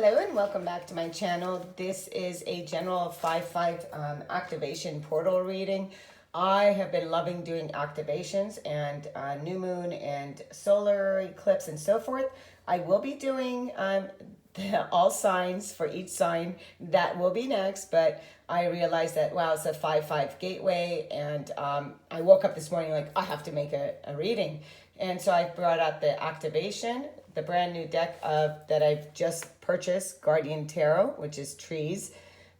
Hello and welcome back to my channel. This is a general 5/5 activation portal reading. I have been loving doing activations and new moon and solar eclipse and so forth. I will be doing all signs for each sign. That will be next, but I realized that, wow, it's a 5/5 gateway, and I woke up this morning like, I have to make a reading. And so I brought out the activation, the brand new deck that I've just purchased, Guardian Tarot, which is trees.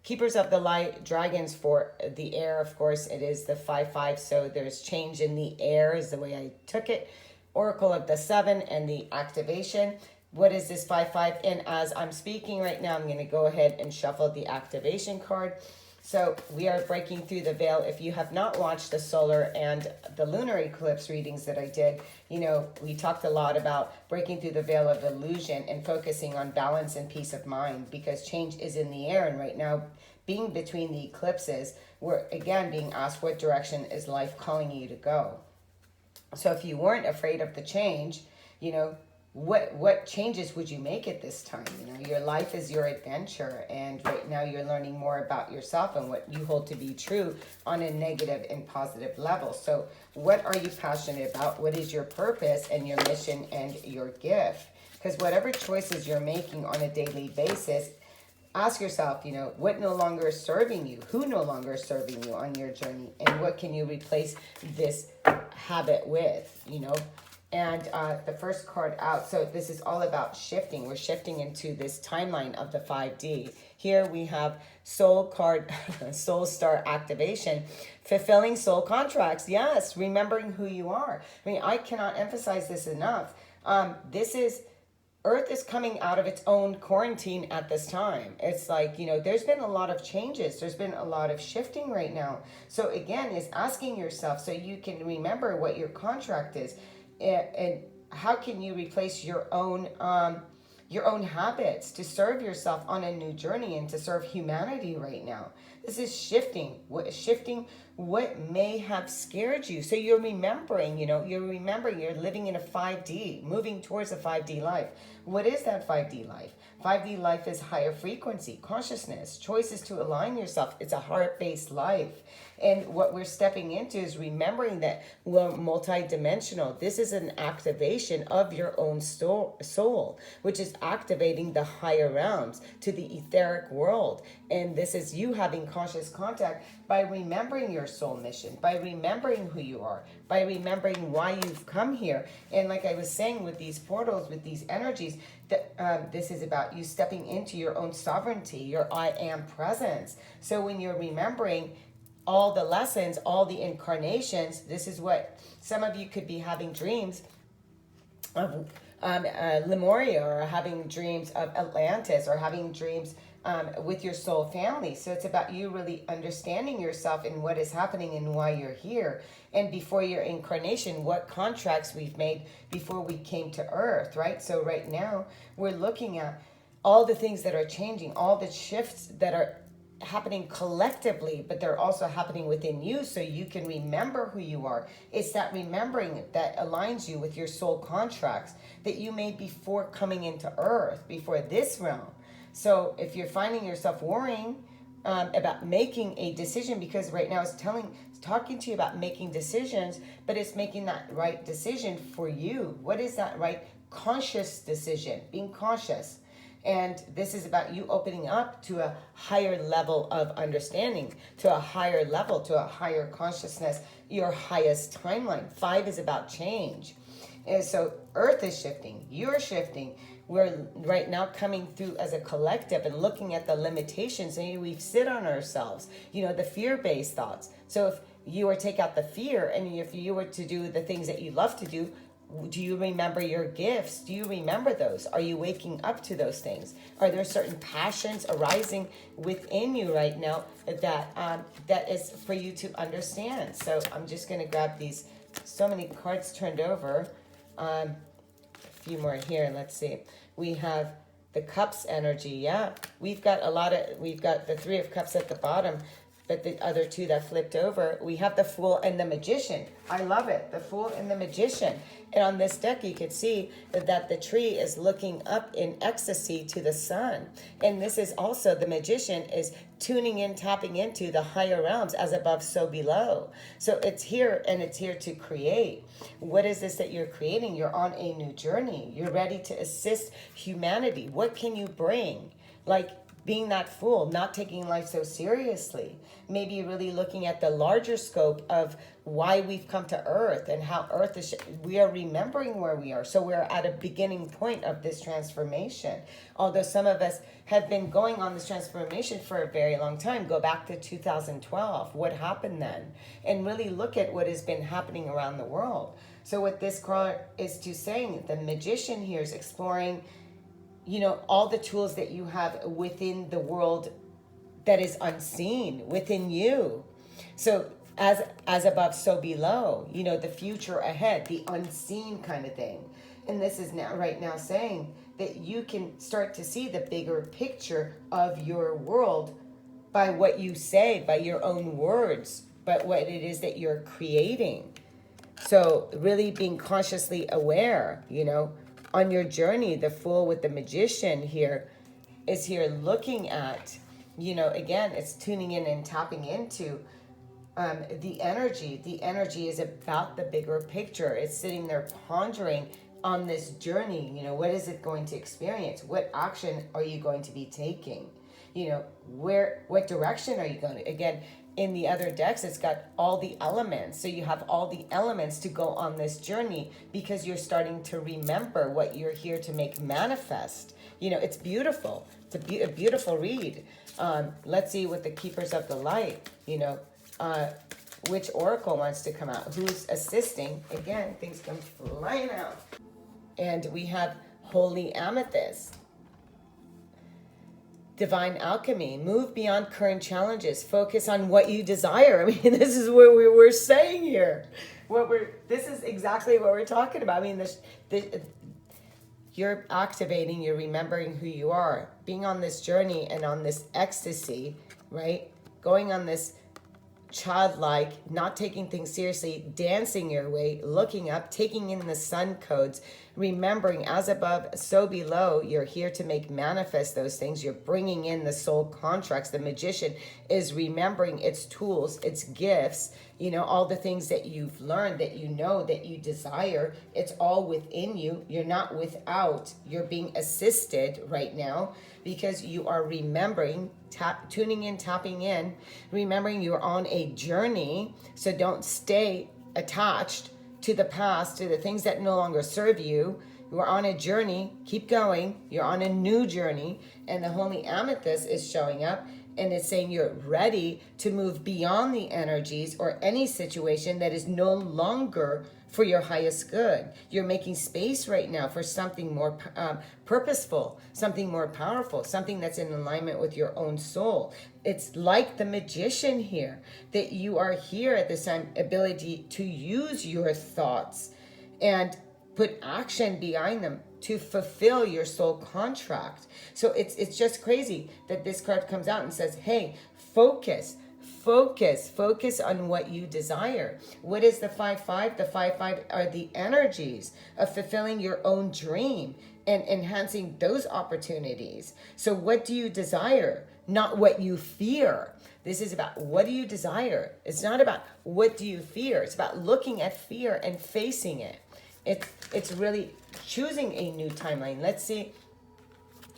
Keepers of the Light, dragons for the air. Of course, it is the 5/5, so there's change in the air is the way I took it. Oracle of the Seven and the activation. What is this 5/5? And as I'm speaking right now, I'm going to go ahead and shuffle the activation card. So we are breaking through the veil. If you have not watched the solar and the lunar eclipse readings that I did, you know, we talked a lot about breaking through the veil of illusion and focusing on balance and peace of mind, because change is in the air. And right now, being between the eclipses, we're again being asked, what direction is life calling you to go? So if you weren't afraid of the change, you know, what changes would you make at this time? You know, your life is your adventure, and right now you're learning more about yourself and what you hold to be true on a negative and positive level. So what are you passionate about? What is your purpose and your mission and your gift? Because whatever choices you're making on a daily basis, ask yourself, you know, what no longer is serving you? Who no longer is serving you on your journey? And what can you replace this habit with, you know? And the first card out, so this is all about shifting. We're shifting into this timeline of the 5D. Here we have soul card, soul star activation, fulfilling soul contracts. Yes, remembering who you are. I mean, I cannot emphasize this enough. Earth is coming out of its own quarantine at this time. It's like, you know, there's been a lot of changes. There's been a lot of shifting right now. So again, is asking yourself so you can remember what your contract is. And how can you replace your own habits to serve yourself on a new journey and to serve humanity right now? This is shifting what may have scared you. So you're remembering, you know, you're living in a 5D, moving towards a 5D life. What is that 5D life? 5D life is higher frequency, consciousness, choices to align yourself. It's a heart-based life. And what we're stepping into is remembering that we're multidimensional. This is an activation of your own soul, which is activating the higher realms to the etheric world. And this is you having conscious contact by remembering your soul mission, by remembering who you are, by remembering why you've come here. And like I was saying, with these portals, with these energies, this is about you stepping into your own sovereignty, your I am presence. So when you're remembering all the lessons, all the incarnations, this is what some of you could be having dreams of Lemuria, or having dreams of Atlantis, or having dreams with your soul family. So it's about you really understanding yourself and what is happening and why you're here. And before your incarnation, what contracts we've made before we came to Earth, right? So right now, we're looking at all the things that are changing, all the shifts that are happening collectively, but they're also happening within you, so you can remember who you are. It's that remembering that aligns you with your soul contracts that you made before coming into Earth, before this realm. So if you're finding yourself worrying about making a decision, because right now it's talking to you about making decisions, but it's making that right decision for you. What is that right conscious decision? Being conscious. And this is about you opening up to a higher level of understanding, to a higher level, to a higher consciousness, your highest timeline. 5 is about change. And so Earth is shifting, you're shifting. We're right now coming through as a collective and looking at the limitations, and we sit on ourselves, you know, the fear-based thoughts. So if you were to take out the fear, and if you were to do the things that you love to do you remember your gifts? Do you remember those? Are you waking up to those things? Are there certain passions arising within you right now that is for you to understand? So I'm just going to grab these. So many cards turned over. A few more here. Let's see. We have the Cups energy. Yeah, we've got the Three of Cups at the bottom. but the other two that flipped over, we have the Fool and the Magician. I love it. The Fool and the Magician. And on this deck, you could see that the tree is looking up in ecstasy to the sun. And this is also, the Magician is tuning in, tapping into the higher realms, as above, so below. So it's here, and it's here to create. What is this that you're creating? You're on a new journey. You're ready to assist humanity. What can you bring? Like, being that fool, not taking life so seriously, maybe really looking at the larger scope of why we've come to Earth and how Earth is, we are remembering where we are. So we're at a beginning point of this transformation. Although some of us have been going on this transformation for a very long time. Go back to 2012. What happened then? And really look at what has been happening around the world. So what this card is to saying, the Magician here is exploring, you know, all the tools that you have within the world that is unseen within you. So as above, so below, you know, the future ahead, the unseen kind of thing. And this is now right now saying that you can start to see the bigger picture of your world by what you say, by your own words, but what it is that you're creating. So really being consciously aware, you know, on your journey. The Fool with the Magician here is here looking at, you know, again, it's tuning in and tapping into the energy. The energy is about the bigger picture. It's sitting there pondering on this journey. You know, what is it going to experience? What action are you going to be taking? You know, what direction are you going to? Again, in the other decks, it's got all the elements. So you have all the elements to go on this journey because you're starting to remember what you're here to make manifest. You know, it's beautiful. It's a beautiful read. Let's see what the Keepers of the Light, you know, which oracle wants to come out. Who's assisting? Again, things come flying out. And we have Holy Amethyst. Divine Alchemy, move beyond current challenges, focus on what you desire. I mean, this is what we were saying here. This is exactly what we're talking about. I mean, you're activating, you're remembering who you are, being on this journey and on this ecstasy, right? Going on this childlike, not taking things seriously, dancing your way, looking up, taking in the sun codes, remembering as above, so below. You're here to make manifest those things. You're bringing in the soul contracts. The Magician is remembering its tools, its gifts, you know, all the things that you've learned, that you know, that you desire. It's all within you. You're not without. You're being assisted right now because you are remembering, tuning in, tapping in, remembering you're on a journey. So don't stay attached to the past, to the things that no longer serve you. You are on a journey. Keep going. You're on a new journey. And the Holy Amethyst is showing up. And it's saying you're ready to move beyond the energies or any situation that is no longer for your highest good. You're making space right now for something more purposeful, something more powerful, something that's in alignment with your own soul. It's like the Magician here, that you are here at this time, ability to use your thoughts and put action behind them to fulfill your soul contract. So it's just crazy that this card comes out and says, hey, focus on what you desire. What is the 5-5? The 5-5 are the energies of fulfilling your own dream and enhancing those opportunities. So what do you desire? Not what you fear. This is about what do you desire. It's not about what do you fear. It's about looking at fear and facing it. It's really choosing a new timeline. Let's see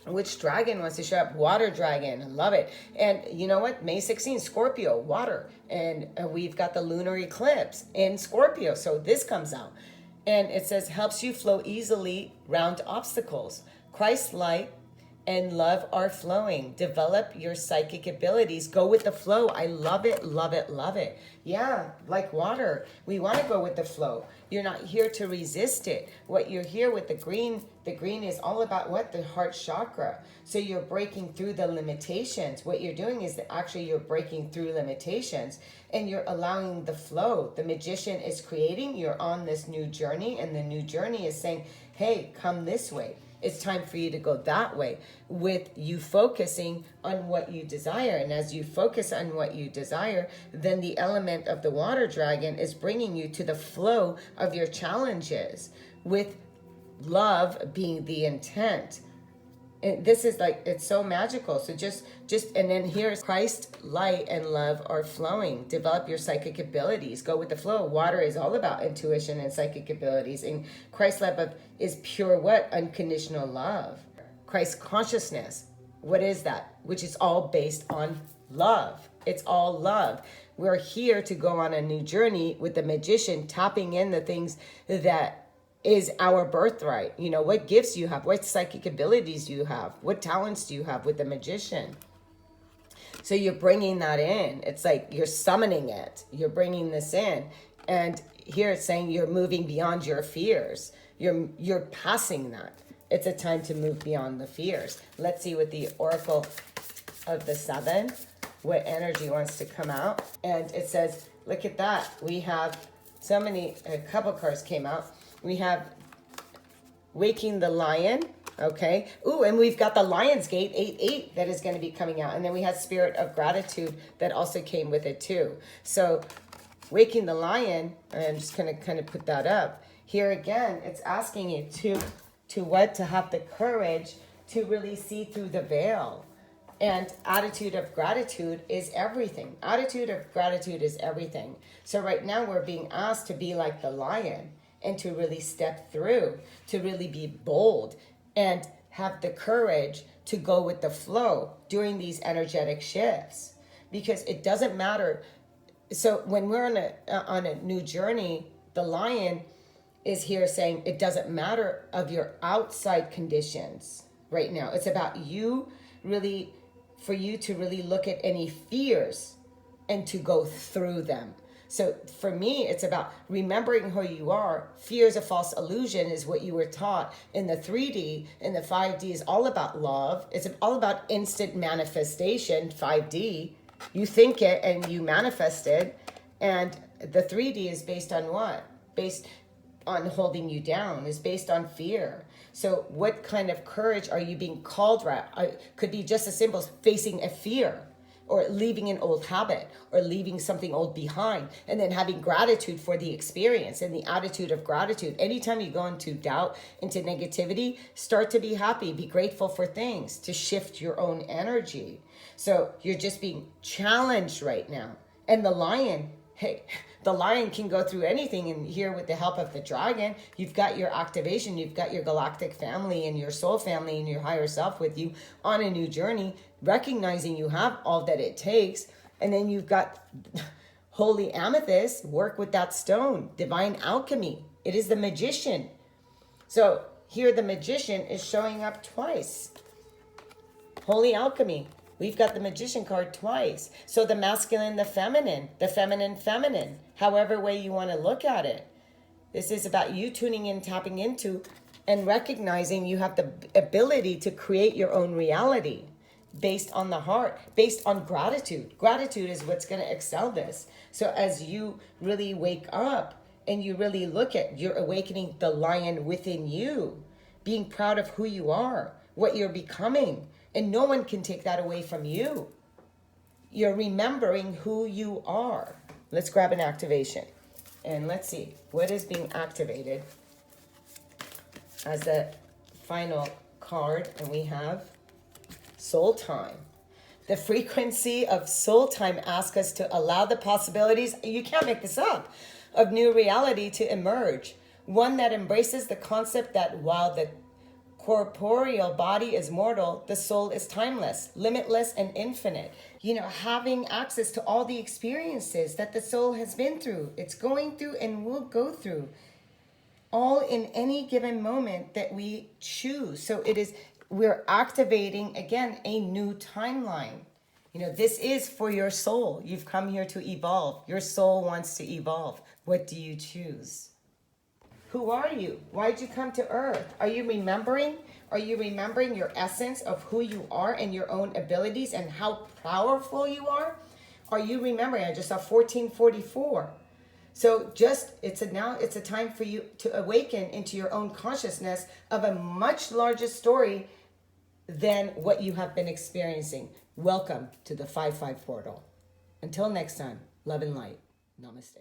which dragon wants to show up. Water dragon. I love it. And you know what? May 16th, Scorpio, water. And we've got the lunar eclipse in Scorpio. So this comes out. And it says, helps you flow easily round obstacles. Christ light and love are flowing. Develop your psychic abilities. Go with the flow. I love it, love it, love it. Yeah, like water. We want to go with the flow. You're not here to resist it. What you're here with the green is all about what? The heart chakra. So you're breaking through the limitations. What you're doing is that actually you're breaking through limitations and you're allowing the flow. The Magician is creating. You're on this new journey, and the new journey is saying, hey, come this way. It's time for you to go that way with you focusing on what you desire. And as you focus on what you desire, then the element of the water dragon is bringing you to the flow of your challenges, with love being the intent. And this is like, it's so magical. So just, and then here's Christ, light, and love are flowing. Develop your psychic abilities. Go with the flow. Water is all about intuition and psychic abilities. And Christ love is pure what? Unconditional love. Christ consciousness. What is that? Which is all based on love. It's all love. We're here to go on a new journey with the magician, tapping in the things that is our birthright. You know, what gifts you have, what psychic abilities you have, what talents do you have with the magician. So you're bringing that in. It's like you're summoning it. You're bringing this in. And here it's saying you're moving beyond your fears. You're passing that. It's a time to move beyond the fears. Let's see what the Oracle of the Seven, what energy wants to come out. And it says, look at that. We have so many, a couple cards came out. We have Waking the Lion, okay? Ooh, and we've got the Lion's Gate, 8-8, that is going to be coming out. And then we had Spirit of Gratitude that also came with it too. So Waking the Lion, I'm just going to kind of put that up. Here again, it's asking you to have the courage to really see through the veil. And attitude of gratitude is everything. Attitude of gratitude is everything. So right now we're being asked to be like the lion, and to really step through, to really be bold and have the courage to go with the flow during these energetic shifts. Because it doesn't matter. So when we're on a new journey, the lion is here saying it doesn't matter of your outside conditions right now. It's about you really, for you to really look at any fears and to go through them. So for me, it's about remembering who you are. Fear is a false illusion is what you were taught in the 3D. And the 5D is all about love. It's all about instant manifestation, 5D. You think it and you manifest it. And the 3D is based on what? Based on holding you down, is based on fear. So what kind of courage are you being called? Could be just as simple as facing a fear, or leaving an old habit, or leaving something old behind, and then having gratitude for the experience and the attitude of gratitude. Anytime you go into doubt, into negativity, start to be happy, be grateful for things to shift your own energy. So you're just being challenged right now. And the lion, hey, the lion can go through anything. And here with the help of the dragon, you've got your activation, you've got your galactic family and your soul family and your higher self with you on a new journey, recognizing you have all that it takes. And then you've got holy amethyst, work with that stone, divine alchemy. It is the magician. So here the magician is showing up twice. Holy alchemy. We've got the magician card twice. So the masculine, the feminine, feminine, however way you want to look at it. This is about you tuning in, tapping into, and recognizing you have the ability to create your own reality based on the heart, based on gratitude. Gratitude is what's going to excel this. So as you really wake up and you really look at, you're awakening the lion within you, being proud of who you are, what you're becoming. And no one can take that away from you. You're remembering who you are. Let's grab an activation. And let's see what is being activated as the final card. And we have soul time. The frequency of soul time asks us to allow the possibilities, you can't make this up, of new reality to emerge. One that embraces the concept that while the corporeal body is mortal, the soul is timeless, limitless, and infinite. You know, having access to all the experiences that the soul has been through, it's going through and will go through, all in any given moment that we choose. So we're activating, again, a new timeline. You know, this is for your soul. You've come here to evolve. Your soul wants to evolve. What do you choose? Who are you? Why'd you come to Earth? Are you remembering? Are you remembering your essence of who you are and your own abilities and how powerful you are? Are you remembering? I just saw 1444. So now it's a time for you to awaken into your own consciousness of a much larger story than what you have been experiencing. Welcome to the 5-5 portal. Until next time, love and light. Namaste.